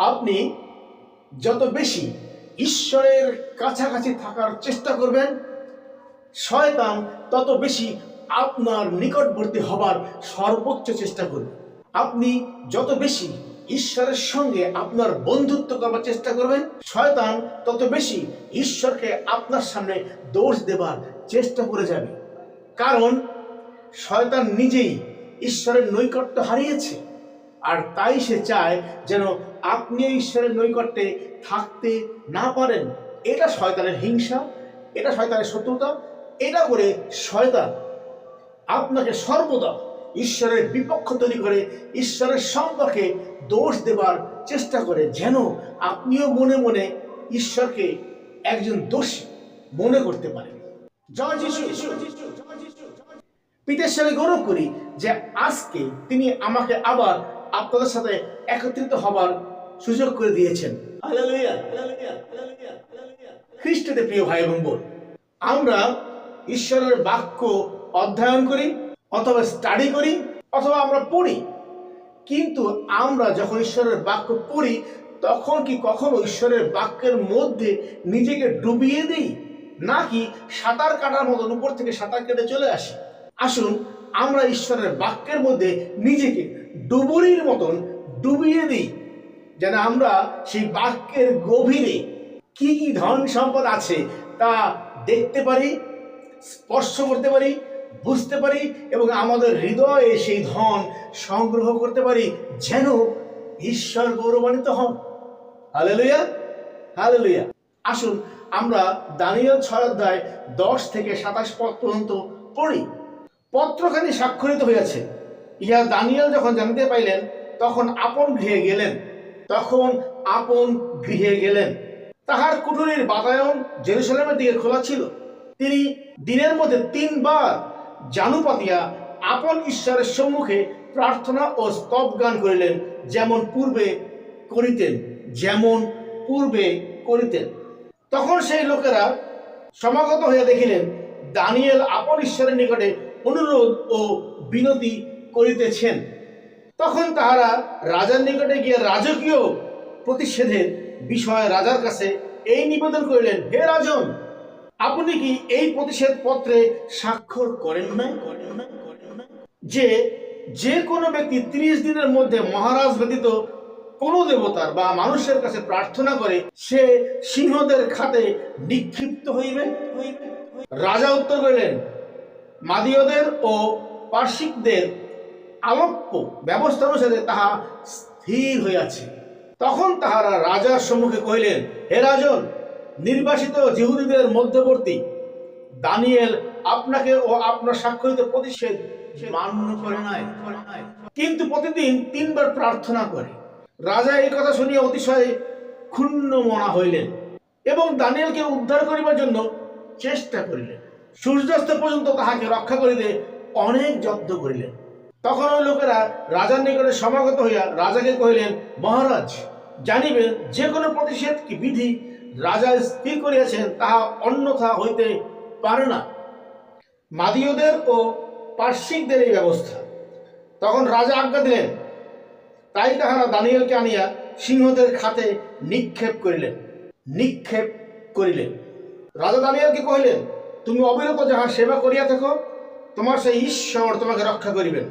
আপনি যত বেশি ঈশ্বরের কাছাকাছি থাকার চেষ্টা করবেন, শয়তান তত বেশি আপনার নিকটবর্তী হবার সর্বোচ্চ চেষ্টা করবে। আপনি যত বেশি ঈশ্বরের সঙ্গে আপনার বন্ধুত্ব করবার চেষ্টা করবেন, শয়তান তত বেশি ঈশ্বরকে আপনার সামনে দোষ দেবার চেষ্টা করে যাবে। কারণ শয়তান নিজেই ঈশ্বরের নৈকট্য হারিয়েছে, আর তাই সে চায় যেন আপনি ঈশ্বরের নৈকট্যে থাকতে না পারেন। এটা শয়তানের হিংসা, এটা শয়তানের শত্রুতা। এটা করে শয়তান আপনাকে সর্বদা ঈশ্বরের বিপক্ষ তৈরি করে ঈশ্বরের সম্পর্কে দোষ দেবার চেষ্টা করে, যেন আপনিও মনে মনে ঈশ্বরকে একজন দোষী মনে করতে পারেন। জয় যিশু। পিতার সাথে গৌরব করি যে আজকে তিনি আমাকে আবার আপনাদের সাথে একত্রিত হবার সুযোগ করে দিয়েছেন। Hallelujah, hallelujah, hallelujah, hallelujah. খ্রিস্টতে প্রিয় ভাই এবং বোন, আমরা ঈশ্বরের বাক্য অধ্যয়ন করি অথবা স্টাডি করি অথবা আমরা পড়ি, কিন্তু আমরা যখন ঈশ্বরের বাক্য পড়ি তখন কি কখনো ঈশ্বরের বাক্যের মধ্যে নিজেকে ডুবিয়ে দিই, নাকি সাঁতার কাটার মতন উপর থেকে সাঁতার কেটে চলে আসি? আসুন আমরা ঈশ্বরের বাক্যের মধ্যে নিজেকে ডুবুরির মতন ডুবিয়ে দিই, যেন আমরা সেই বাক্যের গভীরে কি কি ধন সম্পদ আছে তা দেখতে পারি, স্পর্শ করতে পারি, বুঝতে পারি এবং আমাদের হৃদয়ে সেই ধন সংগ্রহ করতে পারি, যেন ঈশ্বর গৌরবান্বিত হন। Hallelujah, hallelujah. আসুন আমরা দানিয়েল 6 অধ্যায় 10 থেকে 27 পদ পর্যন্ত পড়ি। পত্রখানি স্বাক্ষরিত হইয়াছে। ইহা দানিয়েল যখন জানিতে পাইলেন তখন আপন গৃহে গেলেন। তাহার কুঠুরির বাতায়ন জেরুজালেমের দিকে খোলা ছিল। তিনি দিনের মধ্যে 3 বার জানু পাতিয়া আপন ঈশ্বরের সম্মুখে প্রার্থনা ও স্তব গান করিলেন, যেমন পূর্বে করিতেন। তখন সেই লোকেরা সমাগত হইয়া দেখিলেন দানিয়েল আপন ঈশ্বরের নিকটে অনুরোধ ও বিনতি করিতেছেন। তখন তাহারা রাজার নিকটে গিয়ে রাজকীয় প্রতিষেধের বিষয়ে রাজার কাছে এই নিবেদন করিলেন, হে রাজন, আপনি কি এই প্রতিষেধ পত্রে স্বাক্ষর করেন নাই যে কোনো ব্যক্তি 30 দিনের মধ্যে মহারাজ ব্যতীত কোন দেবতার বা মানুষের কাছে প্রার্থনা করে সে সিংহদের খাতে নিক্ষিপ্ত হইবে? রাজা উত্তর করিলেন, মাদীয়দের ও পার্শ্বিকদের আলোপ্য ব্যবস্থা অনুসারে তাহা স্থির হইয়াছে। তখন তাহারা রাজার সম্মুখে কহিলেন, হে রাজন, নির্বাসিত জিহুদীদের মধ্যবর্তী দানিয়েল আপনাকে ও আপনার স্বাক্ষরিত প্রতিষেধ মান্য করে নাই, কিন্তু প্রতিদিন 3 বার প্রার্থনা করে। রাজা এই কথা শুনিয়া অতিশয় ক্ষুণ্ণ মনা হইলেন এবং দানিয়েলকে উদ্ধার করিবার জন্য চেষ্টা করিলেন। সূর্যাস্ত পর্যন্ত তাহাকে রক্ষা করিতে অনেক যত্ন করিলেন। তখন ওই লোকেরা রাজার নিকটে সমাগত হইয়া রাজাকে কহিলেন, মহারাজ, জানিবেন যে কোনো প্রতিষেধ কি বিধি রাজা স্থির করিয়াছেন তাহা অন্যথা হইতে পারে না, মাদীয়দের ও পার্শ্বিকদের এই ব্যবস্থা। তখন রাজা আজ্ঞা দিলেন, তাই তাহারা দানিয়েলকে আনিয়া সিংহদের খাতে নিক্ষেপ করিলেন। রাজা দানিয়েলকে কহিলেন, তুমি অবিরত যাহার সেবা করিয়া থাকো, তোমার সেই ঈশ্বর তোমাকে রক্ষা করিবেন।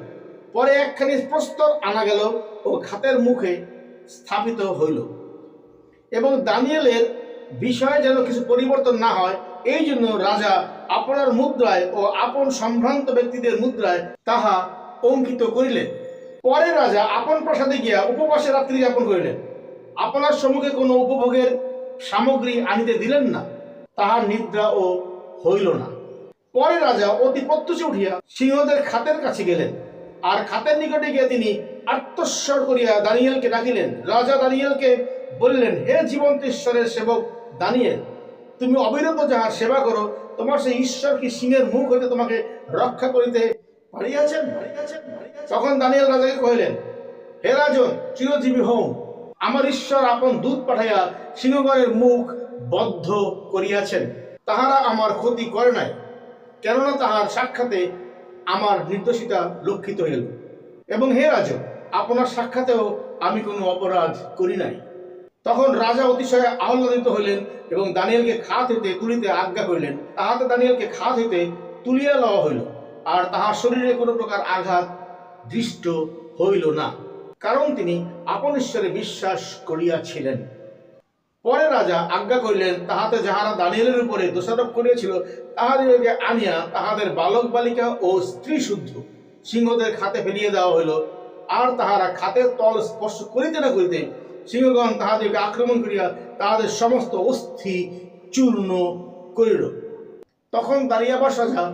পরে একখানি প্রস্তর আনা গেল ও খাতের মুখে স্থাপিত হইল, এবং দানিয়েলের বিষয়ে যেন কিছু পরিবর্তন না হয় এই জন্য রাজা আপনার মুদ্রায় ও আপন সম্ভ্রান্ত ব্যক্তিদের মুদ্রায় তাহা অঙ্কিত করিলেন। পরে রাজা আপন প্রাসাদে গিয়া উপবাসে রাত্রি যাপন করিলেন। আপনার সম্মুখে কোনো উপভোগের সামগ্রী আনিতে দিলেন না, তাহার নিদ্রাও হইল না। পরে রাজা অতি প্রত্যুষে উঠিয়া সিংহদের খাতের কাছে গেলেন, আর খাতের নিকটে গিয়া তিনি আর্তস্বর করিয়া দানিয়েলকে ডাকিলেন। রাজা দানিয়েলকে বললেন, হে জীবন্ত ঈশ্বরের সেবক দানিয়েল, তুমি অবিরত যাহার সেবা করো, তোমার সেই ঈশ্বর কি সিংহের মুখ হইতে তোমাকে রক্ষা করিতে পারিয়াছেন? তখন দানিয়েল রাজাকে কহিলেন, হে রাজন, চিরজীবী হও, আমার ঈশ্বর আপন দূত পাঠাইয়া সিংহগণের মুখ বদ্ধ করিয়াছেন। তাহারা আমার ক্ষতি করে নাই, কেননা তাহার সাক্ষাতে আমার নির্দোষিতা লক্ষিত হইল। এবং হে রাজন, আপনার সাক্ষাতেও আমি কোনো অপরাধ করি নাই। তখন রাজা অতিশয় আহ্লাদিত হইলেন এবং দানিয়েলকে খাত হইতে তুলিতে আজ্ঞা করিলেন। তাহাতে দানিয়েলকে খাত হইতে তুলিয়া লওয়া হইল, আর তাহার শরীরে কোনো প্রকার আঘাত দৃষ্ট হইল না, কারণ তিনি আপন ঈশ্বরে বিশ্বাস করিয়াছিলেন। পরে রাজা আজ্ঞা করিলেন, তাহাতে যাহারা দানিয়েলের উপরে দোষারোপ করিয়াছিল তাহাদিগকে আনিয়া তাহাদের বালক বালিকা ও স্ত্রী শুদ্ধ সিংহদের খাতে ফেলিয়া দেওয়া হইল। আর তাহারা খাতের তল স্পর্শ করিতে না করিতে সিংহগণ তাহাদেরকে আক্রমণ করিয়া তাহাদের সমস্ত অস্থি চূর্ণ করিল। তখন দারিয়াবাস রাজা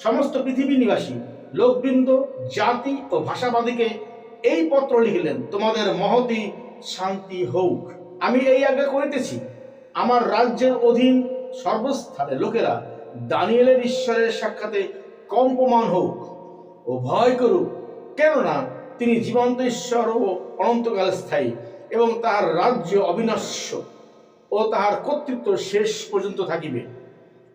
সমস্ত পৃথিবী নিবাসী লোকবৃন্দ, জাতি ও ভাষাবাদীকে এই পত্র লিখিলেন, তোমাদের মহতি শান্তি হোক। আমি এই আজ্ঞা করিতেছি, আমার রাজ্যের অধীন সর্বস্থানে লোকেরা দানিয়েলের ঈশ্বরের সাক্ষাতে কম্পমান হোক ও ভয় করুক, কেননা তিনি জীবন্ত ঈশ্বর ও অনন্তকাল স্থায়ী, এবং তাহার রাজ্য অবিনশ্য ও তাহার কর্তৃত্ব শেষ পর্যন্ত থাকিবে।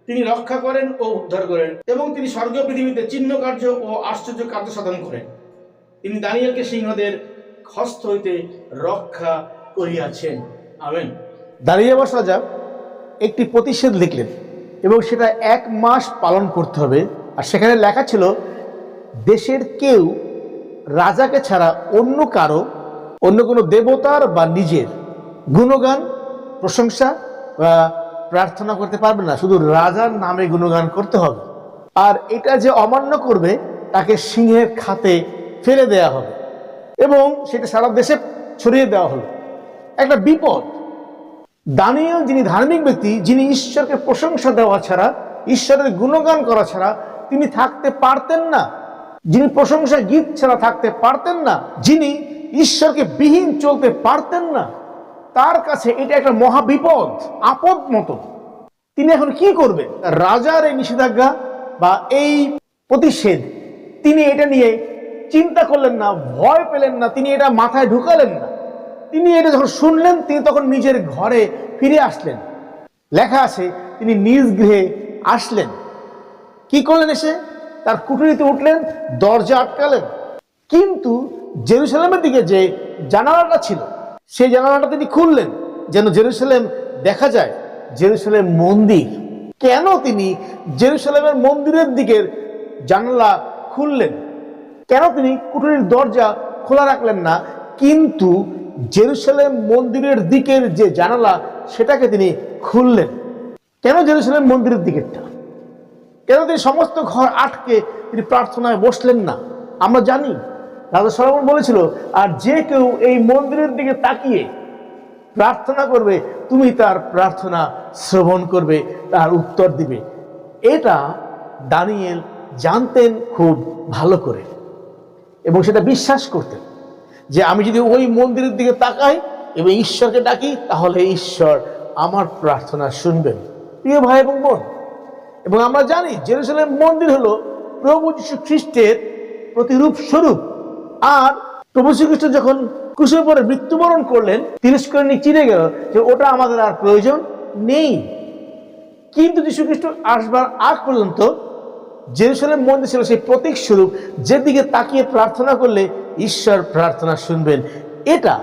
তিনি রক্ষা করেন ও উদ্ধার করেন, এবং তিনি স্বর্গ পৃথিবীতে চিহ্ন কার্য ও আশ্চর্য কার্য সাধন করেন। তিনি দানিয়েলকে সিংহদের হস্ত হইতে রক্ষা করিয়াছেন। আমেন। দারিয়াবাস রাজা একটি প্রতিষেধ লিখলেন এবং সেটা 1 মাস পালন করতে হবে। আর সেখানে লেখা ছিল, দেশের কেউ রাজাকে ছাড়া অন্য কারো, অন্য কোনো দেবতার বা নিজের গুণগান, প্রশংসা বা প্রার্থনা করতে পারবে না, শুধু রাজার নামে গুণগান করতে হবে। আর এটা যে অমান্য করবে তাকে সিংহের খাতে ফেলে দেয়া হবে, এবং সেটা সারা দেশে ছড়িয়ে দেওয়া হলো। একটা বিপদ। দানিয়েল যিনি ধার্মিক ব্যক্তি, যিনি ঈশ্বরকে প্রশংসা দেওয়া ছাড়া, ঈশ্বরের গুণগান করা ছাড়া তিনি থাকতে পারতেন না, যিনি প্রশংসা গীত ছাড়া থাকতে পারতেন না, যিনি ঈশ্বরকে বিহীন চলতে পারতেন না, তার কাছে এটা একটা মহা বিপদ, আপদ মতো। তিনি এখন কি করবেন? রাজার এই নিষেধাজ্ঞা বা এই প্রতিষেধ, তিনি এটা নিয়ে চিন্তা করলেন না, ভয় পেলেন না, তিনি এটা মাথায় ঢুকালেন না। তিনি এটা যখন শুনলেন, তিনি তখন নিজের ঘরে ফিরে আসলেন। লেখা আছে, তিনি নিজ গৃহে আসলেন। কি করলেন? এসে তার কুঠুরিতে উঠলেন, দরজা আটকালেন। কিন্তু জেরুজালেমের দিকে যে জানালাটা ছিল, সেই জানালাটা তিনি খুললেন, যেন জেরুজালেম দেখা যায়, জেরুজালেম মন্দির। কেন তিনি জেরুজালেমের মন্দিরের দিকের জানালা খুললেন? কেন তিনি কুঠুরির দরজা খোলা রাখলেন না, কিন্তু জেরুজালেম মন্দিরের দিকের যে জানালা সেটাকে তিনি খুললেন? কেন জেরুজালেম মন্দিরের দিকেরটা? কেন তিনি সমস্ত ঘর আটকে তিনি প্রার্থনায় বসলেন না? আমরা জানি রাজা সলোমন বলেছিল, আর যে কেউ এই মন্দিরের দিকে তাকিয়ে প্রার্থনা করবে, তুমি তার প্রার্থনা শ্রবণ করবে, তার উত্তর দিবে। এটা দানিয়েল জানতেন খুব ভালো করে, এবং সেটা বিশ্বাস করতেন যে আমি যদি ওই মন্দিরের দিকে তাকাই এবং ঈশ্বরকে ডাকি, তাহলে ঈশ্বর আমার প্রার্থনা শুনবেন। প্রিয় ভাই এবং বোন, এবং আমরা জানি জেরুজালেম মন্দির হলো প্রভু যীশু খ্রিস্টের প্রতিরূপ স্বরূপ। আর প্রভু শ্রীখ্রিস্ট যখন ক্রুশের উপরে মৃত্যুবরণ করলেন, তিরস্করণী চিরে গেল যে ওটা আমাদের আর প্রয়োজন নেই। কিন্তু যীশু খ্রিস্ট আসবার আগ পর্যন্ত জেরুজালেম মন্দির ছিল সেই প্রতীক স্বরূপ, যেদিকে তাকিয়ে প্রার্থনা করলে ঈশ্বর প্রার্থনা শুনবেন। এটা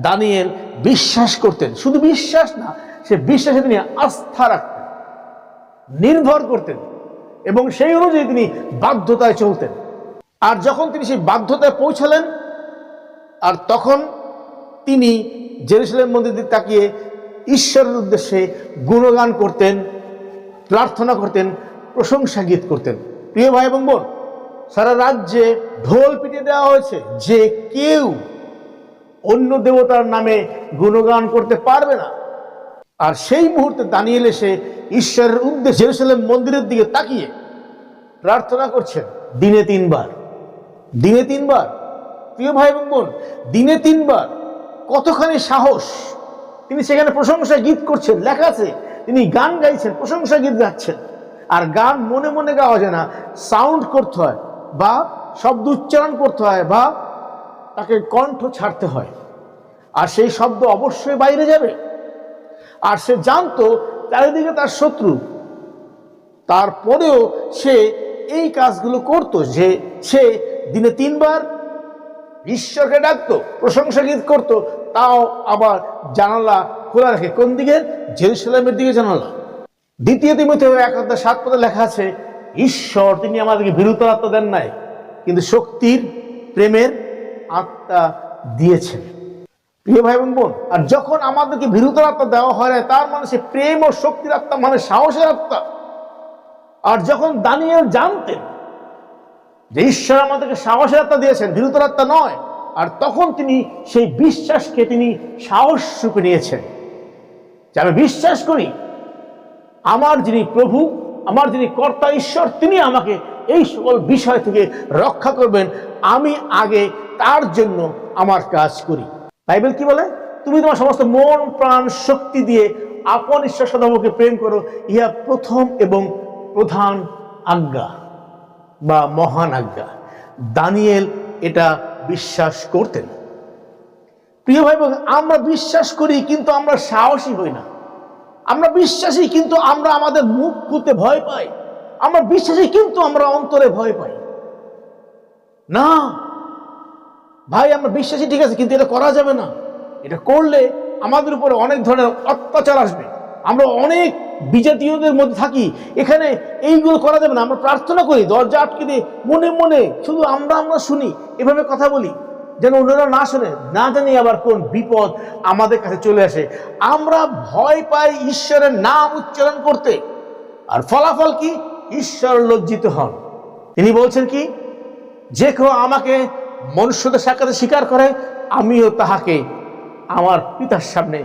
দানিয়েল বিশ্বাস করতেন। শুধু বিশ্বাস না, সে বিশ্বাসে তিনি আস্থা রাখতেন, নির্ভর করতেন, এবং সেই অনুযায়ী তিনি বাধ্যতায় চলতেন। আর যখন তিনি সেই বাধ্যতায় পৌঁছালেন, আর তখন তিনি জেরুজালেম মন্দির দিকে তাকিয়ে ঈশ্বরের উদ্দেশ্যে গুণগান করতেন, প্রার্থনা করতেন, প্রশংসা গীত করতেন। প্রিয় ভাই এবং বোন, সারা রাজ্যে ঢোল পিটিয়ে দেওয়া হয়েছে যে কেউ অন্য দেবতার নামে গুণগান করতে পারবে না। আর সেই মুহূর্তে দানিয়েল এসে ঈশ্বরের উদ্দেশ্যে জেরুজালেম মন্দিরের দিকে তাকিয়ে প্রার্থনা করছেন দিনে 3 বার। দিনে 3 বার। প্রিয় ভাই এবং বোন, দিনে 3 বার, কতখানি সাহস! তিনি সেখানে প্রশংসা গীত করছেন। লেখা আছে তিনি গান গাইছেন, প্রশংসা গীত গাচ্ছেন। আর গান মনে মনে গাওয়া যায় না, সাউন্ড করতে হয়, বা শব্দ উচ্চারণ করতে হয়, বা তাকে কণ্ঠ ছাড়তে হয়। আর সেই শব্দ অবশ্যই বাইরে যাবে। আর সে জানতো চারিদিকে তার শত্রু, তারপরেও সে এই কাজগুলো করত, যে সে দিনে 3 বার ঈশ্বরকে ডাকতো, প্রশংসা গীত করতো, তাও আবার জানালা খোলা রাখে। কোন দিকে? জেরুজালেমের দিকে জানালা। দ্বিতীয় তিমোথেও 1:7 লেখা আছে, ঈশ্বর তিনি আমাদেরকে ভীরুতার আত্মা দেন নাই, কিন্তু শক্তির, প্রেমের আত্মা দিয়েছেন। প্রিয় ভাই এবং বোন, আর যখন আমাদেরকে ভীরুতার আত্মা দেওয়া হয় না, তার মানে সে প্রেম ও শক্তির আত্মা, মানে সাহসের আত্মা। আর যখন দানিয়েল জানতেন যে ঈশ্বর আমাদেরকে সাহসের আত্মা দিয়েছেন, ভীরুতার আত্মা নয়, আর তখন তিনি সেই বিশ্বাসকে তিনি সাহস রূপে নিয়েছেন যে আমি বিশ্বাস করি আমার যিনি প্রভু, আমার যিনি কর্তা ঈশ্বর, তিনি আমাকে এই সকল বিষয় থেকে রক্ষা করবেন। আমি আগে তার জন্য আমার কাজ করি। বাইবেল কি বলে? তুমি তোমার সমস্ত মন, প্রাণ, শক্তি দিয়ে আপন ঈশ্বর সদাপ্রভুকে প্রেম করো, ইহা প্রথম এবং প্রধান আজ্ঞা বা মহান আজ্ঞা। দানিয়েল এটা বিশ্বাস করতেন। প্রিয় ভাই বোন, আমরা বিশ্বাস করি কিন্তু আমরা সাহসী হই না। আমরা বিশ্বাসী কিন্তু আমরা আমাদের মুখ খুলতে ভয় পাই। আমরা বিশ্বাসী কিন্তু আমরা অন্তরে ভয় পাই না। ভাই আমরা বিশ্বাসী ঠিক আছে, কিন্তু এটা করা যাবে না। এটা করলে আমাদের উপরে অনেক ধরনের অত্যাচার আসবে। আমরা অনেক বিজাতীয়দের মধ্যে থাকি, এখানে এইগুলো করা যাবে না। আমরা প্রার্থনা করি, দরজা আটকে দিয়ে মনে মনে শুধু আমরা শুনি, এভাবে কথা বলি যেন অন্যরা না শোনে, না জানি আবার কোন বিপদ আমাদের কাছে চলে আসে। আমরা ভয় পাই ঈশ্বরের নাম উচ্চারণ করতে, আর ফলাফল কি? ঈশ্বর লজ্জিত হন। তিনি বলছেন কি? যে কেউ আমাকে মনুষ্যদের সাক্ষাতে স্বীকার করে, আমিও তাহাকে আমার পিতার সামনে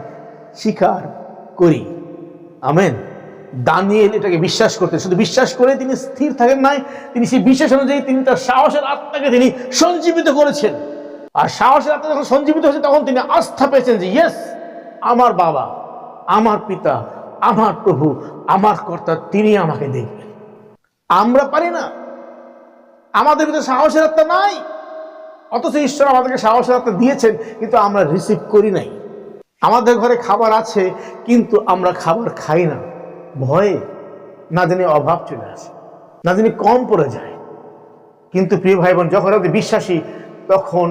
স্বীকার করি। আমেন। দানিয়েল এটাকে বিশ্বাস করতেন। শুধু বিশ্বাস করে তিনি স্থির থাকেন নাই, তিনি সেই বিশ্বাস অনুযায়ী তিনি তার সাহসের আত্মাকে তিনি সঞ্জীবিত করেছেন। আর সাহসের আত্মা যখন সঞ্জীবিত হয়েছে, তখন তিনি আস্থা পেয়েছেন যে ইয়েস, আমার বাবা, আমার পিতা, আমার প্রভু, আমার কর্তা, তিনি আমাকে দেখবেন। আমরা পারি না, আমাদের ভিতরে সাহসের আত্মা নাই, অথচ ঈশ্বর আমাদেরকে সাহসের আত্মা দিয়েছেন, কিন্তু আমরা রিসিভ করি নাই। আমাদের ঘরে খাবার আছে, কিন্তু আমরা খাবার খাই না, ভয়ে, না জানি অভাব চলে আসে, না জানি কম পড়ে যায়। কিন্তু প্রিয় ভাই বোন, যখন আপনি বিশ্বাসী, তখন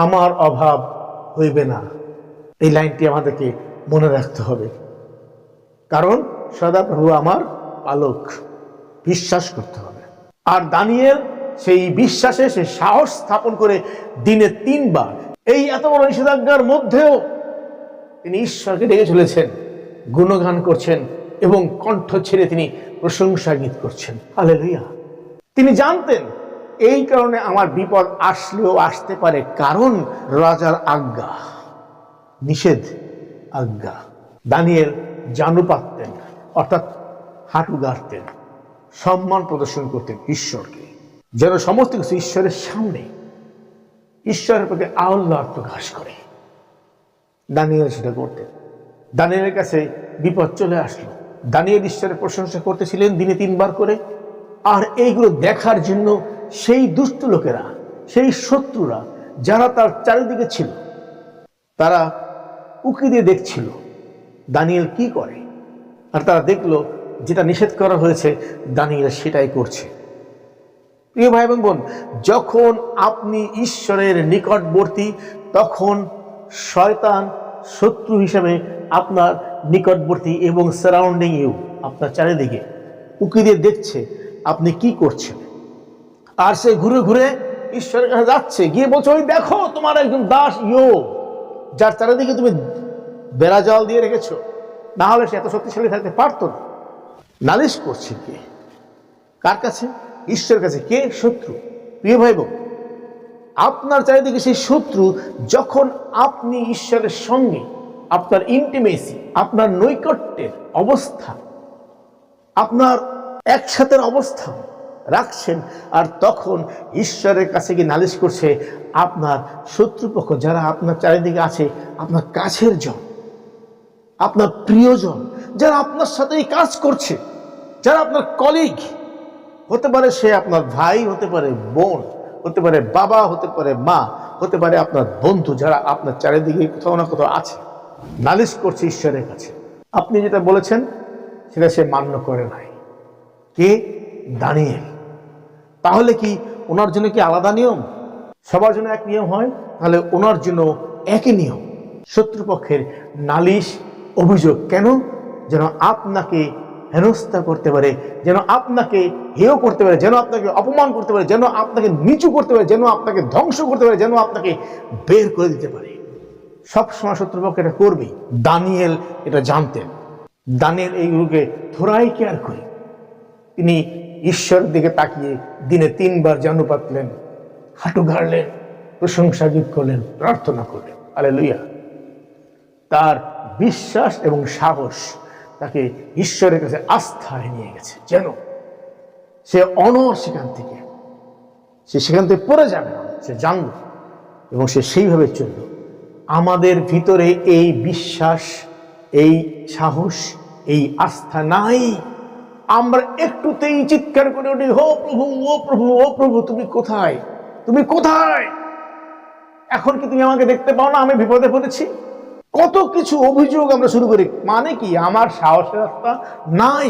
আমার অভাব হইবে না। এই লাইনটি আমাদেরকে মনে রাখতে হবে, কারণ সদাপ্রভু আমার পালক। বিশ্বাস করতে হবে। আর দানিয়েল সেই বিশ্বাসে সে সাহস স্থাপন করে দিনে 3 বার এই এত বড় নিষেধাজ্ঞার মধ্যেও তিনি ঈশ্বরকে ডেকে চলেছেন, গুণগান করছেন এবং কণ্ঠ ছেড়ে তিনি প্রশংসা গীত করছেন। হালেলুয়া। তিনি জানতেন এই কারণে আমার বিপদ আসলেও আসতে পারে, কারণ রাজার আজ্ঞা, নিষেধ আজ্ঞা। দানিয়েল জানু পাততেন, অর্থাৎ হাঁটু গাড়তেন, সম্মান প্রদর্শন করতেন ঈশ্বরকে, যেন সমস্ত কিছু ঈশ্বরের সামনে, ঈশ্বরের প্রতি আল্লাহ প্রকাশ করে। দানিয়েল সেটা করতেন। দানিয়েলের কাছে বিপদ চলে আসলো, দানিয়েল ঈশ্বরের প্রশংসা করতেছিলেন দিনে 3 বার করে। আর এইগুলো দেখার জন্য সেই দুষ্ট লোকেরা, সেই শত্রুরা যারা তার চারিদিকে ছিল, তারা উকি দিয়ে দেখছিল দানিয়েল কি করে। আর তারা দেখলো যেটা নিষেধ করা হয়েছে, দানিয়েল সেটাই করছে। প্রিয় ভাই এবং বোন, যখন আপনি ঈশ্বরের নিকটবর্তী, তখন শয়তান শত্রু হিসেবে আপনার নিকটবর্তী এবং সারাউন্ডিং ইউ, আপনার চারিদিকে উকি দিয়ে দেখছে আপনি কি করছেন। আর সে ঘুরে ঘুরে ঈশ্বরের কাছে যাচ্ছে, গিয়ে বলছে, ওই দেখো তোমার একজন দাস ইয়োব, যার চারিদিকে তুমি বেড়া জাল দিয়ে রেখেছো, না হলে সে এত শক্তিশালী থাকতে পারতো না। নালিশ করছে কে? কার কাছে? ঈশ্বরের কাছে। কে? শত্রু। প্রিয় ভাই বোন, আপনার চারিদিকে সেই শত্রু, যখন আপনি ঈশ্বরের সঙ্গে আপনার ইন্টিমেসি, আপনার নৈকট্যের অবস্থা, আপনার একসাথে অবস্থান রাখছেন, আর তখন ঈশ্বরের কাছে গিয়ে নালিশ করছে আপনার শত্রুপক্ষ, যারা আপনার চারিদিকে আছে, আপনার কাছের জন, আপনার প্রিয়জন, যারা আপনার সাথেই কাজ করছে, যারা আপনার কলিগ হতে পারে, সে আপনার ভাই হতে পারে, বোন হতে পারে, বাবা হতে পারে, মা হতে পারে, আপনার বন্ধু, যারা আপনার চারিদিকে কোথাও না কোথাও আছে, নালিশ করছে ঈশ্বরের কাছে। আপনি যেটা বলেছেন সেটা সে মান্য করে নাই। কে? দানিয়েল। তাহলে কি ওনার জন্য কি আলাদা নিয়ম? সবার জন্য এক নিয়ম হয়? তাহলে ওনার জন্য একই নিয়ম। শত্রুপক্ষের নালিশ অভিযোগ। কেন? যেন আপনাকে হেনস্থা করতে পারে, যেন আপনাকে হেয় করতে পারে, যেন আপনাকে অপমান করতে পারে, যেন আপনাকে নিচু করতে পারে, যেন আপনাকে ধ্বংস করতে পারে, যেন আপনাকে বের করে দিতে পারে। সবসময় শত্রুপক্ষ এটা করবেই। দানিয়েল এটা জানতেন। দানিয়েল এইগুলোকে থোড়াই কেয়ার করে তিনি ঈশ্বরের দিকে তাকিয়ে দিনে 3 বার জানু পাতলেন, হাঁটু গাড়লেন, প্রশংসা গীত করলেন, প্রার্থনা করলেন। হালেলুয়া। তার বিশ্বাস এবং সাহস তাকে ঈশ্বরের কাছে আস্থায় নিয়ে গেছে। যেন সে অনর সেখান থেকে পড়ে যাবে না, সে জানল এবং সে সেইভাবে চলল। আমাদের ভিতরে এই বিশ্বাস, এই সাহস, এই আস্থা নাই, আমরা একটুতেই চিৎকার করে উঠি, ও প্রভু, ও প্রভু, ও প্রভু, তুমি কোথায়, তুমি কোথায়? এখন কি তুমি আমাকে দেখতে পাও না? আমি বিপদে পড়েছি। কত কিছু অভিযোগ আমরা শুরু করি। মানে কি? আমার সাহসের রাস্তা নাই,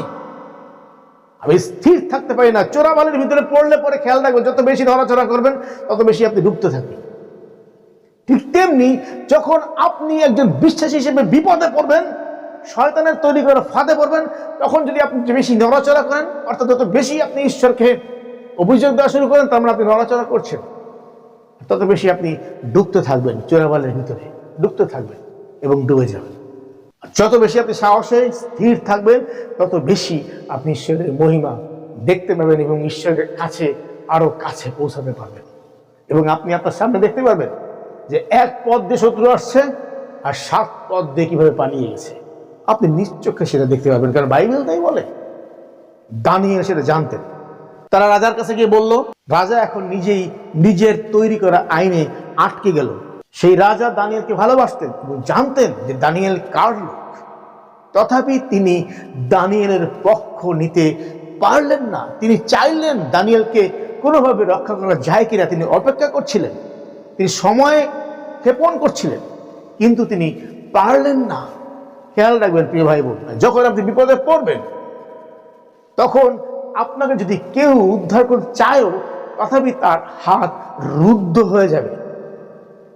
আমি স্থির থাকতে পারি না। চোরাবালির ভিতরে পড়লে পরে খেয়াল রাখবেন, যত বেশি নড়াচড়া করবেন তত বেশি আপনি ডুবতে থাকবেন। ঠিক তেমনি যখন আপনি একজন বিশ্বাসী হিসেবে বিপদে পড়বেন, শয়তানের তৈরি করে ফাঁদে পড়বেন, তখন যদি আপনি বেশি নড়াচড়া করেন, অর্থাৎ যত বেশি আপনি ঈশ্বরকে অভিযোগ দেওয়া শুরু করেন, তার মানে আপনি নড়াচড়া করছেন, তত বেশি আপনি ডুবতে থাকবেন, চোরাবালির ভিতরে ডুবতে থাকবেন এবং ডুবে যাবেন। যত বেশি আপনি সাহসে স্থির থাকবেন, তত বেশি আপনি ঈশ্বরের মহিমা দেখতে পাবেন এবং ঈশ্বরের কাছে আরো কাছে পৌঁছাতে পারবেন। এবং আপনি আপনার সামনে দেখতে পারবেন যে 1 পথ দিয়ে শত্রু আসছে আর 7 পথ দিয়ে কিভাবে পালিয়ে গেছে। আপনি নিজ চোখে সেটা দেখতে পারবেন, কারণ বাইবেল তাই বলে। দানিয়েল সেটা জানতেন। তারা রাজার কাছে গিয়ে বলল, রাজা এখন নিজেই নিজের তৈরি করা আইনে আটকে গেল। সেই রাজা দানিয়েলকে ভালোবাসতেন এবং জানতেন যে দানিয়েল কার লোক। তথাপি তিনি দানিয়েলের পক্ষ নিতে পারলেন না। তিনি চাইলেন দানিয়েলকে কোনোভাবে রক্ষা করা যায় কিনা। তিনি অপেক্ষা করছিলেন, তিনি সময় ক্ষেপণ করছিলেন, কিন্তু তিনি পারলেন না। খেয়াল রাখবেন প্রিয় ভাই বোন, যখন আপনি বিপদে পড়বেন, তখন আপনাকে যদি কেউ উদ্ধার করতে চায়ও, তথাপি তার হাত রুদ্ধ হয়ে যাবে,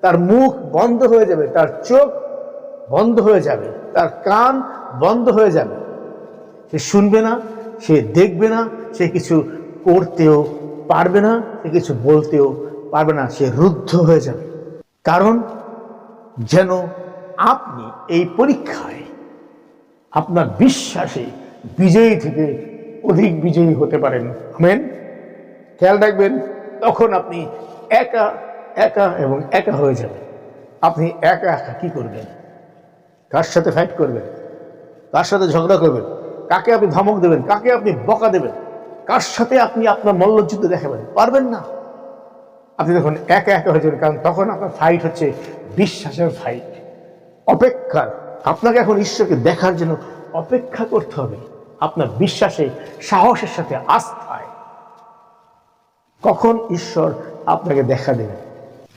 তার মুখ বন্ধ হয়ে যাবে, তার চোখ বন্ধ হয়ে যাবে, তার কান বন্ধ হয়ে যাবে। সে শুনবে না, সে দেখবে না, সে কিছু করতেও পারবে না, সে কিছু বলতেও পারবে না, সে রুদ্ধ হয়ে যাবে। কারণ যেন আপনি এই পরীক্ষায় আপনার বিশ্বাসে বিজয়ী থেকে অধিক বিজয়ী হতে পারেন। আমেন। খেয়াল রাখবেন, তখন আপনি একা একা এবং একা হয়ে যাবেন। আপনি একা একা কি করবেন? কার সাথে ফাইট করবেন? কার সাথে ঝগড়া করবেন? কাকে আপনি ধমক দেবেন? কাকে আপনি বকা দেবেন? কার সাথে আপনি আপনার মল্লযুদ্ধ দেখাবেন? পারবেন না। আপনি তখন একা একা হয়ে যাবেন, কারণ তখন আপনার ফাইট হচ্ছে বিশ্বাসের ফাইট, অপেক্ষার। আপনাকে এখন ঈশ্বরকে দেখার জন্য অপেক্ষা করতে হবে, আপনার বিশ্বাসে, সাহসের সাথে, আস্থায়। কখন ঈশ্বর আপনাকে দেখা দেবেন।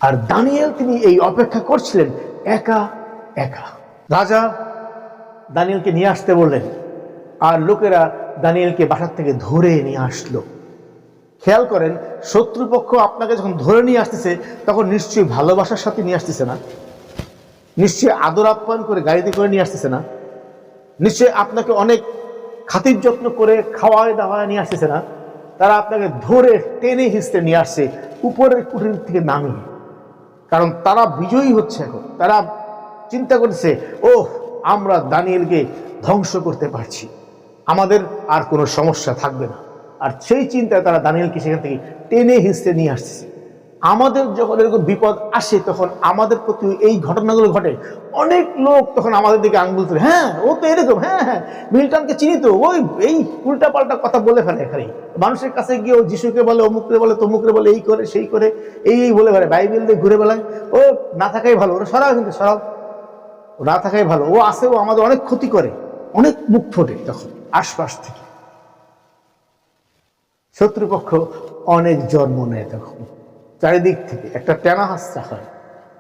আর দানিয়েল তিনি এই অপেক্ষা করছিলেন একা একা। রাজা দানিয়েলকে নিয়ে আসতে বললেন, আর লোকেরা দানিয়েলকে বাসার থেকে ধরে নিয়ে আসলো। খেয়াল করেন, শত্রুপক্ষ আপনাকে যখন ধরে নিয়ে আসতেছে, তখন নিশ্চয়ই ভালোবাসার সাথে নিয়ে আসতেছে না, নিশ্চয়ই আদর আপ্যায়ন করে গাড়িতে করে নিয়ে আসতেছে না, নিশ্চয়ই আপনাকে অনেক খাতির যত্ন করে খাওয়ায় দাওয়ায় নিয়ে আসতেছে না। তারা আপনাকে ধরে টেনে হিঁচড়ে নিয়ে আসছে উপরের কুটির থেকে নামিয়ে। কারণ তারা বিজয়ী হচ্ছে। এখন তারা চিন্তা করছে, ও আমরা দানিয়েলকে ধ্বংস করতে পারছি, আমাদের আর কোনো সমস্যা থাকবে না। আর সেই চিন্তায় তারা দানিয়েলকে সেখান থেকে টেনে হিঁচড়ে নিয়ে আসছে। আমাদের যখন এরকম বিপদ আসে, তখন আমাদের প্রতি এই ঘটনাগুলো ঘটে, অনেক লোক তখন আমাদের দিকে আঙ্গুল তুলে, হ্যাঁ ও তো এরকম, হ্যাঁ হ্যাঁ মিল্টনকে চিনি তো, ওই এই উল্টা পাল্টা কথা বলে ফেলে খালি। মানুষের কাছে গিয়ে ও যিশুকে বলে, অমুকরে বলে, তমুকরে বলে, এই করে সেই করে, এই বলে বেড়ায়, বাইবেল দিয়ে ঘুরে বেড়ায়। ও না থাকাই ভালো, ওরা সরাও, কিন্তু সরাও, ও না থাকাই ভালো। ও আসে, ও আমাদের অনেক ক্ষতি করে, অনেক মুখ ফোটে তখন আশপাশ থেকে। শত্রুপক্ষ অনেক জন্ম নেয় তখন, চারিদিক থেকে একটা টেনা হাসা হয়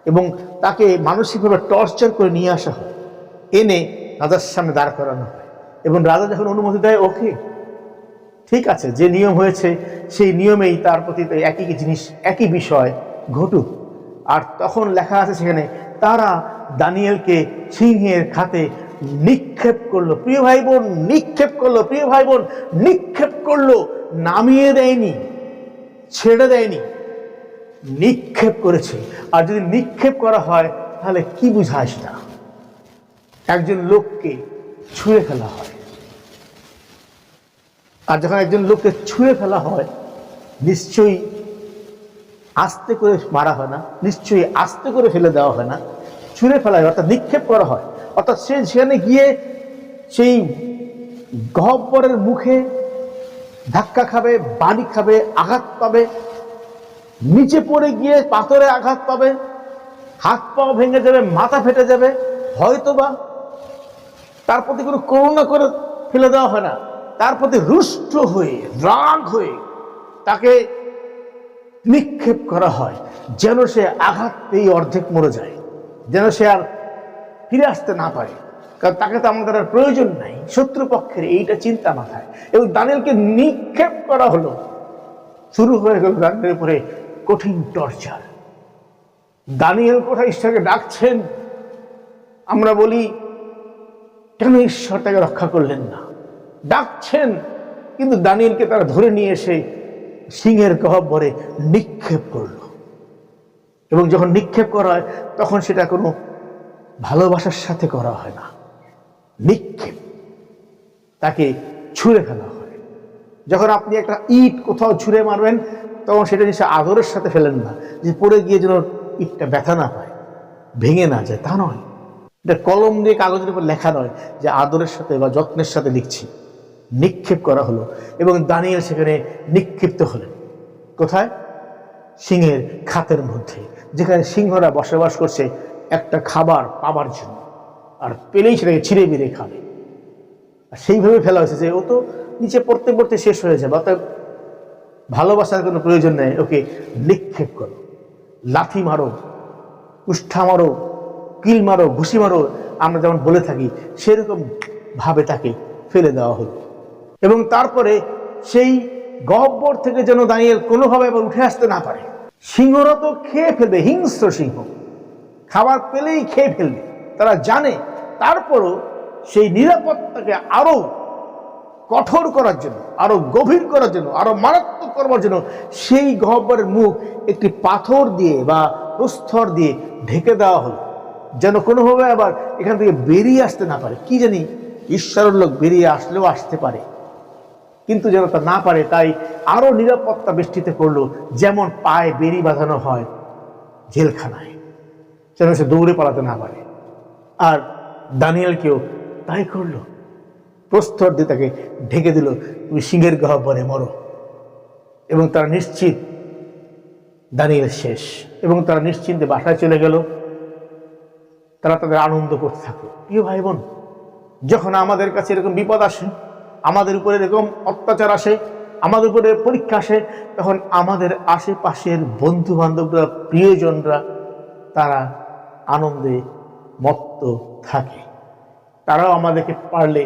এবং তাকে মানসিকভাবে টর্চার করে নিয়ে আসা হয়, এনে রাজার সামনে দাঁড় করানো হয়। এবং রাজা যখন অনুমতি দেয়, ওকে ঠিক আছে, যে নিয়ম হয়েছে সেই নিয়মেই তার প্রতি একই জিনিস, একই বিষয় ঘটুক। আর তখন লেখা আছে সেখানে, তারা দানিয়েলকে সিংহের খাতে নিক্ষেপ করলো। প্রিয় ভাই বোন, নিক্ষেপ করলো। প্রিয় ভাই বোন, নিক্ষেপ করলো। নামিয়ে দেয়নি, ছেড়ে দেয়নি, নিক্ষেপ করেছে। আর যদি নিক্ষেপ করা হয় তাহলে কি বুঝায় সেটা? একজন লোককে ছুঁড়ে ফেলা হয়। আর যখন একজন লোককে ছুঁড়ে ফেলা হয়, নিশ্চয়ই আস্তে করে মারা হয় না, নিশ্চয়ই আস্তে করে ফেলে দেওয়া হয় না, ছুঁড়ে ফেলা হয়, অর্থাৎ নিক্ষেপ করা হয়। অর্থাৎ সে সেখানে গিয়ে সেই গহ্বরের মুখে ধাক্কা খাবে, বাড়ি খাবে, আঘাত পাবে, নিচে পড়ে গিয়ে পাথরে আঘাত পাবে, হাত পাও ভেঙে যাবে, মাথা ফেটে যাবে, হয়তোবা তার প্রতি কোনো করুণা করে ফেলে দেওয়া হয় না, তার প্রতি রুষ্ট হয়ে, রাগ হয়ে তাকে নিক্ষেপ করা হয়, যেন সে আঘাত পেয়ে অর্ধেক মরে যায়, যেন সে আর ফিরে আসতে না পারে, কারণ তাকে তো আমাদের আর প্রয়োজন নাই। শত্রুপক্ষের এইটা চিন্তা মাথায়। এবং দানিয়েলকে নিক্ষেপ করা হলো। শুরু হয়ে গেল দানিয়েলের উপরে কঠিন টর্চার। দানিয়েল কোথায় ঈশ্বরকে ডাকছেন, আমরা বলি কেন ঈশ্বর তাকে রক্ষা করলেন না? ডাকছেন, কিন্তু দানিয়েলকে তারা ধরে নিয়ে এসে সিংহের গহ্বরে নিক্ষেপ করল। এবং যখন নিক্ষেপ করা হয় তখন সেটা কোনো ভালোবাসার সাথে করা হয় না, নিক্ষেপ, তাকে ছুঁড়ে ফেলা হয়। যখন আপনি একটা ইট কোথাও ছুঁড়ে মারবেন তখন সেটা নিশ্চয় আদরের সাথে ফেলেন না, যে পড়ে গিয়ে যেন ইটটা ব্যথা না পায়, ভেঙে না যায়, তা নয়। এটা কলম দিয়ে কাগজের উপর লেখা নয় যে আদরের সাথে বা যত্নের সাথে লিখছি। নিক্ষেপ করা হলো এবং দানিয়েল সেখানে নিক্ষিপ্ত হলেন। কোথায়? সিংহের খাতের মধ্যে, যেখানে সিংহরা বসবাস করছে একটা খাবার পাবার জন্য, আর পেলেই সেটাকে ছিঁড়ে বেড়ে খাবে। আর সেইভাবে ফেলা হয়েছে যে ও তো নিচে পড়তে পড়তে শেষ হয়ে যাবে, অর্থাৎ ভালোবাসার কোনো প্রয়োজন নেই, ওকে নিক্ষেপ করো, লাথি মারো, উষ্ঠা মারো, কিল মারো, ঘুষি মারো, আমরা যেমন বলে থাকি, সেরকম ভাবে তাকে ফেলে দেওয়া হলো। এবং তারপরে সেই গহ্বর থেকে যেন দানিয়েল কোনোভাবে আবার উঠে আসতে না পারে। সিংহরা তো খেয়ে ফেলবে, হিংস্র সিংহ, খাবার পেলেই খেয়ে ফেলবে, তারা জানে। তারপরও সেই নিরাপত্তাকে আরো কঠোর করার জন্য, আরো গভীর করার জন্য, আরো মারাত্মক করবার জন্য সেই গহ্বরের মুখ একটি পাথর দিয়ে বা প্রস্তর দিয়ে ঢেকে দেওয়া হলো, যেন কোনোভাবে আবার এখান থেকে বেরিয়ে আসতে না পারে। কি জানি, ঈশ্বরের লোক বেরিয়ে আসলেও আসতে পারে, কিন্তু যেন তা না পারে, তাই আরো নিরাপত্তা বেষ্টিত করলো, যেমন পায়ে বেরি বাঁধানো হয় জেলখানায়, যেন সে দৌড়ে পালাতে না পারে। আর দানিয়েলকেও তাই করলো, প্রস্তর দিয়ে তাকে ঢেকে দিল, তুমি সিংহের গহ্বরে মরো। এবং তারা নিশ্চিত দানিয়েল শেষ, এবং তারা নিশ্চিন্তে বাসায় চলে গেল। তারা তাদের আনন্দ করতে থাকলো। প্রিয় ভাই বোন, যখন আমাদের কাছে এরকম বিপদ আসে, আমাদের উপরে এরকম অত্যাচার আসে, আমাদের উপরে পরীক্ষা আসে, তখন আমাদের আশেপাশের বন্ধু বান্ধবরা, প্রিয়জনরা, তারা আনন্দে মত্ত থাকে। তারাও আমাদেরকে পারলে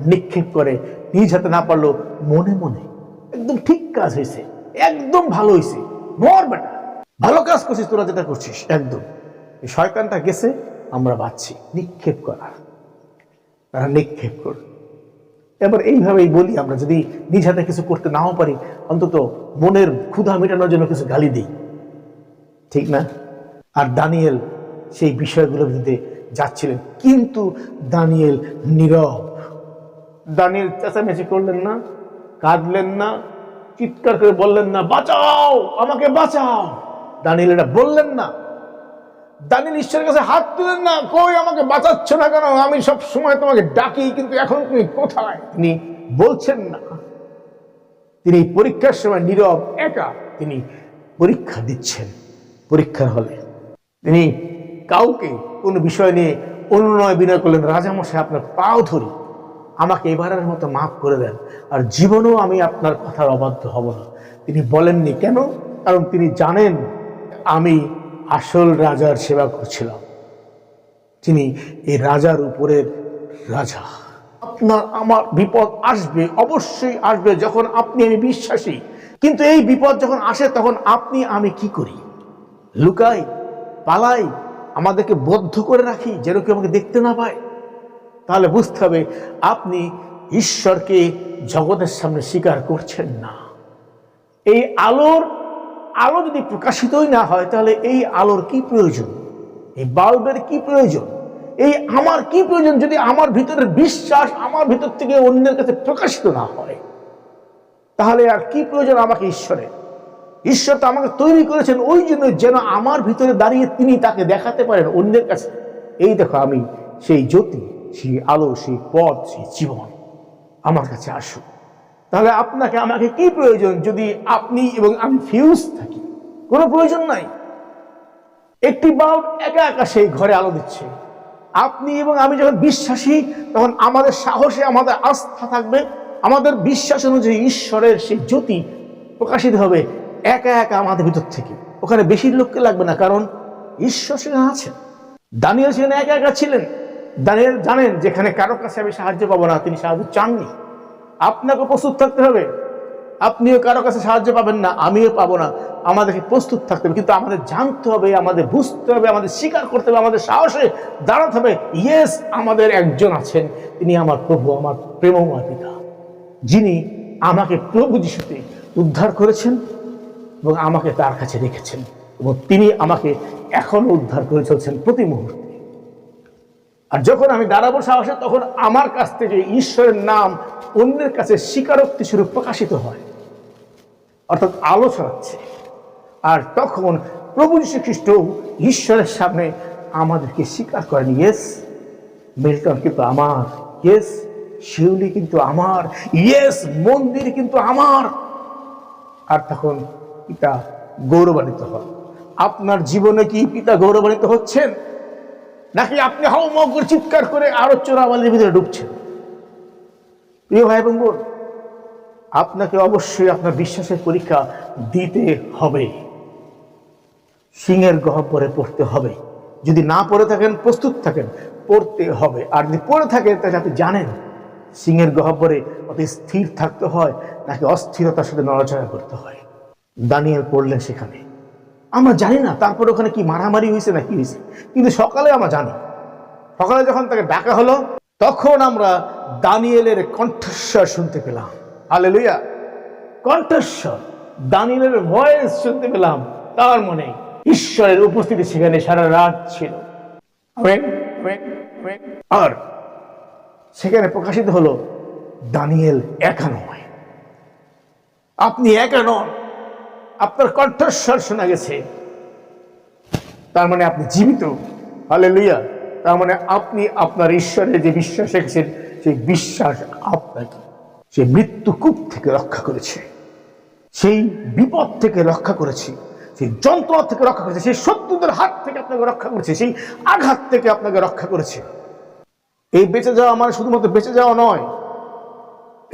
নিক্ষেপ করে, নিজ হাতে না পারলেও মনে মনে, একদম ঠিক কাজ হয়েছে, একদম ভালো হয়েছে, মর বেটা, ভালো কাজ করছিস তোরা, যেটা করছিস একদম, এই শয়তানটা গেছে, আমরা বাঁচছি। নিক্ষেপ করা, তারা নিক্ষেপ কর। এবার এইভাবেই বলি, আমরা যদি নিজ হাতে কিছু করতে নাও পারি, অন্তত মনের ক্ষুধা মেটানোর জন্য কিছু গালি দিই, ঠিক না? আর দানিয়েল সেই বিষয়গুলো দিতে যাচ্ছিলেন, কিন্তু দানিয়েল নীরব। দানিয়েল চেঁচামেচি করলেন না, কাঁদলেন না, চিৎকার করে বললেন না, বাঁচাও, আমাকে বাঁচাও। দানিয়েল এটা বললেন না। দানিয়েল ঈশ্বরের কাছে হাত তুলেন না, কই আমাকে বাঁচাচ্ছ না কেন, আমি সব সময় তোমাকে ডাকি, কিন্তু এখন তুমি কোথায়? তিনি বলছেন না। তিনি পরীক্ষার সময় নীরব, একা তিনি পরীক্ষা দিচ্ছেন। পরীক্ষার হলে তিনি কাউকে কোনো বিষয় নিয়ে অনুনয় বিনয় করলেন, রাজামশাই আপনার পাও ধরি, আমাকে এবারের মতো মাফ করে দেন, আর জীবনেও আমি আপনার কথার অবাধ্য হব না। তিনি বলেননি। কেন? কারণ তিনি জানেন আমি আসল রাজার সেবা করছিলাম, তিনি এই রাজার উপরের রাজা। আপনার আমার বিপদ আসবে, অবশ্যই আসবে, যখন আপনি আমি বিশ্বাসী। কিন্তু এই বিপদ যখন আসে তখন আপনি আমি কি করি? লুকাই, পালাই, আমাদেরকে বদ্ধ করে রাখি যেন কেউ আমাকে দেখতে না পায়, তাহলে বুঝতে হবে আপনি ঈশ্বরকে জগতের সামনে স্বীকার করছেন না। এই আলো যদি প্রকাশিতই না হয়, তাহলে এই আলোর কি প্রয়োজন? এই বাল্বের কি প্রয়োজন? এই আমার কি প্রয়োজন যদি আমার ভিতরের বিশ্বাস আমার ভিতর থেকে অন্যের কাছে প্রকাশিত না হয়? তাহলে আর কি প্রয়োজন আমাকে ঈশ্বরের? ঈশ্বর তো আমাকে তৈরি করেছেন ওই জন্য যেন আমার ভিতরে দাঁড়িয়ে তিনি তাকে দেখাতে পারেন অন্যের কাছে, এই দেখো আমি সেই জ্যোতি, সেই আলো, সেই পথ, সেই জীবন, আমার কাছে আসুক। তাহলে আপনাকে আমাকে কি প্রয়োজন যদি আপনি এবং আমি ফিউজ থাকি? কোনো প্রয়োজন নাই। একটি বাল্ব একা একা সেই ঘরে আলো দিচ্ছে। আপনি এবং আমি যখন বিশ্বাসী, তখন আমাদের সাহসে আমাদের আস্থা থাকবে, আমাদের বিশ্বাস অনুযায়ী ঈশ্বরের সেই জ্যোতি প্রকাশিত হবে একা একা আমাদের ভিতর থেকে। ওখানে বেশি লোককে লাগবে না, কারণ ঈশ্বর সেখানে আছেন। দানিয়েল সেখানে একা একা ছিলেন। দানিয়েল জানেন যেখানে কারো কাছে আমি সাহায্য পাবো না, তিনি সাহায্য চাননি। আপনাকে প্রস্তুত থাকতে হবে। আপনিও কারো কাছে সাহায্য পাবেন না, আমিও পাবো না। আমাদেরকে প্রস্তুত থাকতে হবে, কিন্তু আমাদের জানতে হবে, আমাদের বুঝতে হবে, আমাদের স্বীকার করতে হবে, আমাদের সাহসে দাঁড়াতে হবে। ইয়েস, আমাদের একজন আছেন, তিনি আমার প্রভু, আমার প্রেমময় পিতা, যিনি আমাকে প্রভু যিশুতে উদ্ধার করেছেন এবং আমাকে তার কাছে রেখেছেন, এবং তিনি আমাকে এখনো উদ্ধার করে চলছেন প্রতি মুহূর্তে। আর যখন আমি দাঁড়াবো সাহসে, তখন আমার কাছ থেকে ঈশ্বরের নাম অন্যের কাছে স্বীকারোক্তি স্বরূপ প্রকাশিত হয়, অর্থাৎ আলো ছড়াচ্ছে। আর তখন প্রভু যীশু খ্রিস্ট ঈশ্বরের সামনে আমাদেরকে স্বীকার করেন, ইয়েস মিল্টন কিন্তু আমার, ইয়েস শিউলি কিন্তু আমার, ইয়েস মন্দির কিন্তু আমার। আর তখন পিতা গৌরবান্বিত হন। আপনার জীবনে কি পিতা গৌরবান্বিত হচ্ছেন, নাকি আপনি হাউমাউ করে চিৎকার করে আরো চোরাবালির ভিতরে ঢুকছেন? প্রিয় ভাই এবং বোন, আপনাকে অবশ্যই আপনার বিশ্বাসের পরীক্ষা দিতে হবে। সিংহের গহ্বরে পড়তে হবে। যদি না পড়ে থাকেন, প্রস্তুত থাকেন, পড়তে হবে। আর যদি পড়ে থাকেন, তাহলে আপনি জানেন সিংহের গহ্বরে অতি স্থির থাকতে হয় নাকি অস্থিরতার সাথে নড়াচড়া করতে হয়। দানিয়েল পড়লেন সেখানে। আমরা জানি না তারপর ওখানে কি মারামারি হয়েছে না কি হয়েছে, কিন্তু সকালে আমরা জানি, সকালে যখন তাকে ডাকা হলো, তখন আমরা দানিয়েলের কণ্ঠস্বর শুনতে পেলাম। হালেলুয়া! কণ্ঠস্বর, দানিয়েলের ভয়েস শুনতে পেলাম। তার মনে ঈশ্বরের উপস্থিতি সেখানে সারা রাত ছিল। আর সেখানে প্রকাশিত হলো দানিয়েল একা নয়, আপনি একা নন। আপনার কণ্ঠস্বর শোনা গেছে, তার মানে আপনি জীবিত। হালেলুয়া! তার মানে আপনি আপনার ঈশ্বরের যে বিশ্বাস রেখেছেন, সেই বিশ্বাস আপনাকে সেই মৃত্যুকূপ থেকে রক্ষা করেছে, সেই বিপদ থেকে রক্ষা করেছে, সেই যন্ত্রণা থেকে রক্ষা করেছে, সেই শত্রুদের হাত থেকে আপনাকে রক্ষা করেছে, সেই আঘাত থেকে আপনাকে রক্ষা করেছে। এই বেঁচে যাওয়া মানে শুধুমাত্র বেঁচে যাওয়া নয়,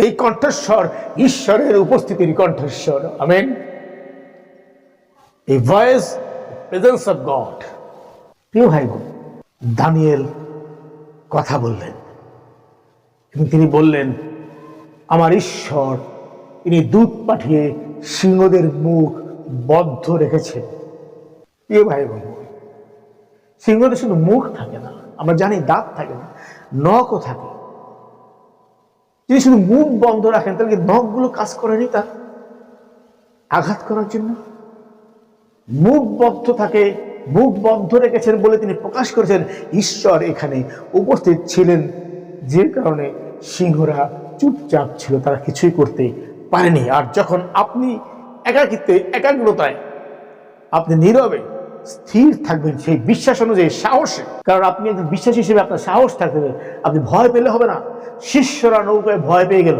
এই কণ্ঠস্বর ঈশ্বরের উপস্থিতির কণ্ঠস্বর। আমেন। এই ভয়েস, প্রেজেন্স অফ গড। প্রিয় ভাই বোন, দানিয়েল কথা বললেন এবং তিনি বললেন, আমার ঈশ্বর তিনি দূত পাঠিয়ে সিংহদের মুখ বদ্ধ রেখেছেন। প্রিয় ভাই বোন, সিংহদের শুধু মুখ থাকে না, আমরা জানি দাঁত থাকে না, নখও থাকে। যদি শুধু মুখ বন্ধ রাখেন, তাহলে কি নখগুলো কাজ করেনি তার আঘাত করার জন্য? মুখ বদ্ধ থাকে, মুখ বন্ধ রেখেছেন বলে তিনি প্রকাশ করেছেন ঈশ্বর এখানে উপস্থিত ছিলেন, যে কারণে সিংহরা চুপচাপ ছিল, তারা কিছুই করতে পারেনি। আর যখন আপনি একাকিত্বে, একাগ্রতায় আপনি নীরবে স্থির থাকবেন সেই বিশ্বাস অনুযায়ী, সাহসে, কারণ আপনি একজন বিশ্বাসী হিসেবে আপনার সাহস থাকতে হবে। আপনি ভয় পেলে হবে না। শিষ্যরা নৌকায় ভয় পেয়ে গেল,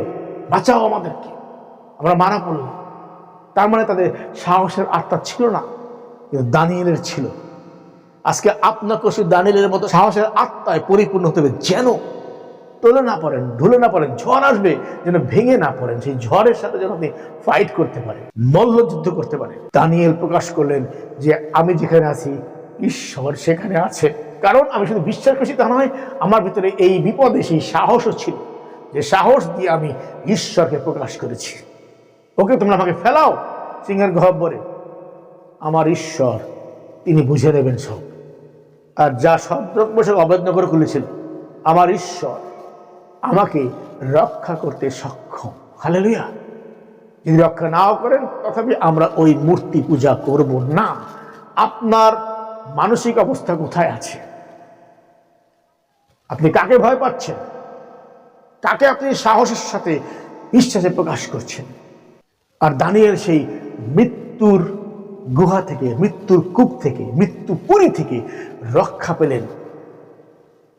বাঁচাও আমাদেরকে, আমরা মারা পড়লাম। তার মানে তাদের সাহসের আত্মা ছিল না, কিন্তু দানিয়েলের ছিল। আজকে আপনাকে শুধু দানিয়েলের মতো সাহসের আত্মায় পরিপূর্ণ হতে হবে, যেন তোলে না পড়েন, ঢুলে না পড়েন। ঝড় আসবে যেন ভেঙে না পড়েন, সেই ঝড়ের সাথে যেন আপনি ফাইট করতে পারেন, মল্লযুদ্ধ করতে পারেন। দানিয়েল প্রকাশ করলেন যে আমি যেখানে আছি, ঈশ্বর সেখানে আছে। কারণ আমি শুধু বিশ্বাস করছি তা নয়, আমার ভিতরে এই বিপদে সেই সাহসও ছিল, যে সাহস দিয়ে আমি ঈশ্বরকে প্রকাশ করেছি। ওকে, তোমরা আমাকে ফেলাও সিংহের গহ্বরে, আমার ঈশ্বর তিনি বুঝে নেবেন সব। আর যা সদ্রক বসে অবৈধ করে খুলেছিল, আমার ঈশ্বর আমাকে রক্ষা করতে সক্ষম। হালেলুয়া। যদি রক্ষা নাও করেন, তথাপি আমরা ওই মূর্তি পূজা করব না। আপনার মানসিক অবস্থা কোথায় আছে? আপনি কাকে ভয় পাচ্ছেন? কাকে আপনি সাহসের সাথে বিশ্বাসে প্রকাশ করছেন? আর দানিয়েল সেই মৃত্যুর গুহা থেকে, মৃত্যুর কূপ থেকে, মৃত্যু পুরী থেকে রক্ষা পেলেন,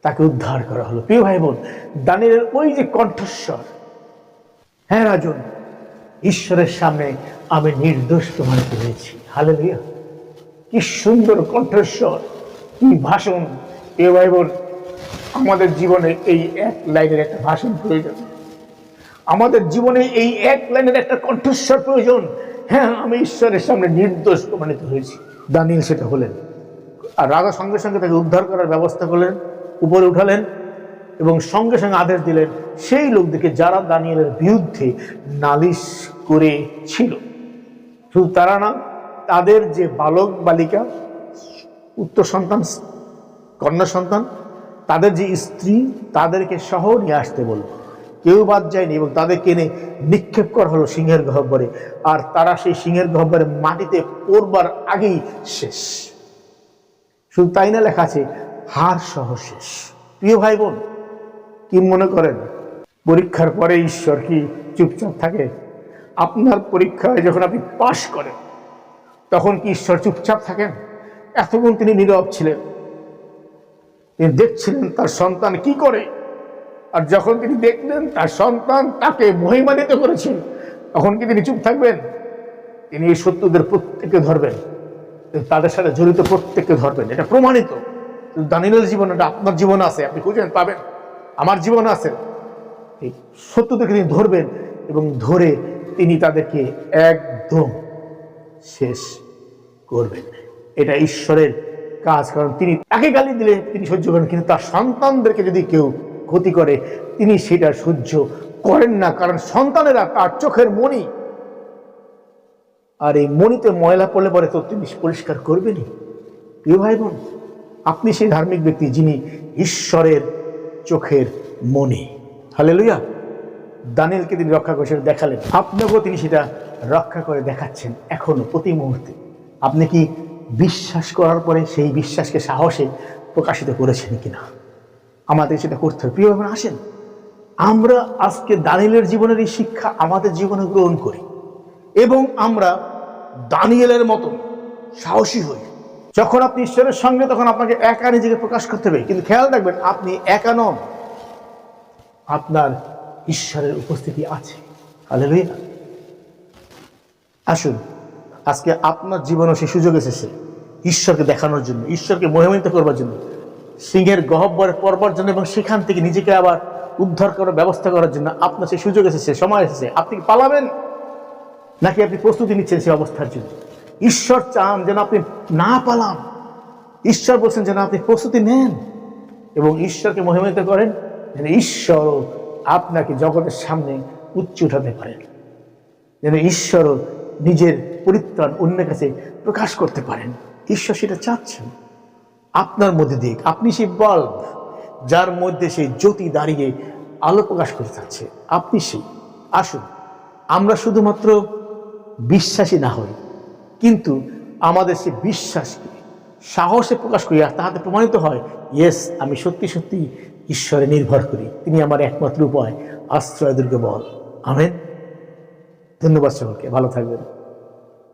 তাকে উদ্ধার করা হলো। প্রিয় ভাই বোন, দানিয়েলের ওই যে কণ্ঠস্বর, হ্যাঁ রাজন, ঈশ্বরের সামনে আমি নির্দোষ প্রমাণিত হয়েছি। হালেলুয়া। কি সুন্দর কণ্ঠস্বর, কি ভাষণ। প্রিয় ভাই বোন, আমাদের জীবনে এই এক লাইনের একটা ভাষণ প্রয়োজন। আমাদের জীবনে এই এক লাইনের একটা কণ্ঠস্বর প্রয়োজন। হ্যাঁ, আমি ঈশ্বরের সামনে নির্দোষ প্রমাণিত হয়েছি। দানিয়েল সেটা হলেন। আর রাজা সঙ্গে সঙ্গে তাকে উদ্ধার করার ব্যবস্থা করলেন, উপরে উঠালেন এবং সঙ্গে সঙ্গে আদেশ দিলেন সেই লোকদেরকে যারা দানিয়েলের বিরুদ্ধে নালিশ করেছিল। শুধু তারা না, তাদের যে বালক বালিকা, পুত্র সন্তান, কন্যা সন্তান, তাদের যে স্ত্রী, তাদেরকে সহ নিয়ে আসতে বলল। কেউ বাদ যায়নি এবং তাদেরকে এনে নিক্ষেপ করা হলো সিংহের গহ্বরে। আর তারা সেই সিংহের গহ্বরে মাটিতে পড়বার আগেই শেষ। শুধু তাই না, লেখা আছে হাড় সহ শেষ। প্রিয় ভাই বোন, কি মনে করেন পরীক্ষার পরে ঈশ্বর কি চুপচাপ থাকে? আপনার পরীক্ষায় যখন আপনি পাশ করেন, তখন কি ঈশ্বর চুপচাপ থাকেন? এতক্ষণ তিনি নীরব ছিলেন, তিনি দেখছিলেন তার সন্তান কি করে। আর যখন তিনি দেখলেন তার সন্তান তাকে মহিমান্বিত করেছেন, তখন কি তিনি চুপ থাকবেন? তিনি এই শত্রুদের প্রত্যেককে ধরবেন, তাদের সাথে জড়িত প্রত্যেককে ধরবেন। এটা প্রমাণিত। দানিয়েলের জীবন, এটা আপনার জীবন আছে, আপনি খুঁজেন পাবেন। আমার জীবন আছে। এই শত্রুদেরকে তিনি ধরবেন এবং ধরে তিনি তাদেরকে একদম শেষ করবেন। এটা ঈশ্বরের কাজ। কারণ তিনি তাকে গালি দিলে তিনি সহ্য করেন, কিন্তু তার সন্তানদেরকে যদি কেউ ক্ষতি করে, তিনি সেটা সহ্য করেন না। কারণ সন্তানেরা তার চোখের মণি, আর এই মণিতে ময়লা পড়লে পরে তো তিনি পরিষ্কার করবেনই। প্রিয় ভাই বোন, আপনি সেই ধার্মিক ব্যক্তি যিনি ঈশ্বরের চোখের মণি। হালেলুয়া। দানিয়েলকে তিনি রক্ষা করে সেটা দেখালেন, আপনাকেও তিনি সেটা রক্ষা করে দেখাচ্ছেন এখনো, প্রতি মুহূর্তে। আপনি কি বিশ্বাস করার পরে সেই বিশ্বাসকে সাহসে প্রকাশিত করেছেন কিনা? আমাদের সেটা করতে হবে। প্রিয় ভাই, আসেন আমরা আজকে দানিয়েলের জীবনের এই শিক্ষা আমাদের জীবনে গ্রহণ করি এবং আমরা দানিয়েলের মতো সাহসী হই। যখন আপনি ঈশ্বরের সঙ্গে, তখন আপনাকে একা নিজেকে প্রকাশ করতে হবে। কিন্তু খেয়াল রাখবেন, আপনি একা নন, আপনার ঈশ্বরের উপস্থিতি আছে। হালেলুয়া। আসুন, আজকে আপনার জীবনে সেই সুযোগ এসেছে ঈশ্বরকে দেখানোর জন্য, ঈশ্বরকে মহিমান্বিত করবার জন্য, সিংহের গহ্বরে পড়বার জন্য এবং সেখান থেকে নিজেকে আবার উদ্ধার করার ব্যবস্থা করার জন্য আপনার সেই সুযোগ এসেছে, সময় এসেছে। আপনি কি পালাবেন, নাকি আপনি প্রস্তুতি নিচ্ছেন সেই অবস্থার জন্য? ঈশ্বর চান যেন আপনি না পালান। ঈশ্বর বলছেন যেন আপনি প্রস্তুতি নেন এবং ঈশ্বরকে মহিমান্বিত করেন, যেন ঈশ্বরও আপনাকে জগতের সামনে উচ্চ উঠাতে পারেন, যেন ঈশ্বরও নিজের পরিত্রাণ অন্যের কাছে প্রকাশ করতে পারেন। ঈশ্বর সেটা চাচ্ছেন আপনার মধ্যে দিয়ে। আপনি সেই বাল্ব যার মধ্যে সেই জ্যোতি দাঁড়িয়ে আলো প্রকাশ করতে চাচ্ছে, আপনি সেই। আসুন, আমরা শুধুমাত্র বিশ্বাসী না হই, কিন্তু আমাদের সেই বিশ্বাসকে সাহসে প্রকাশ করি, আর তাহাতে প্রমাণিত হয়, ইয়েস, আমি সত্যি সত্যি ঈশ্বরে নির্ভর করি, তিনি আমার একমাত্র উপায়, আশ্রয়, দুর্গ বল। আমেন। ধন্যবাদ সকলকে, ভালো থাকবেন।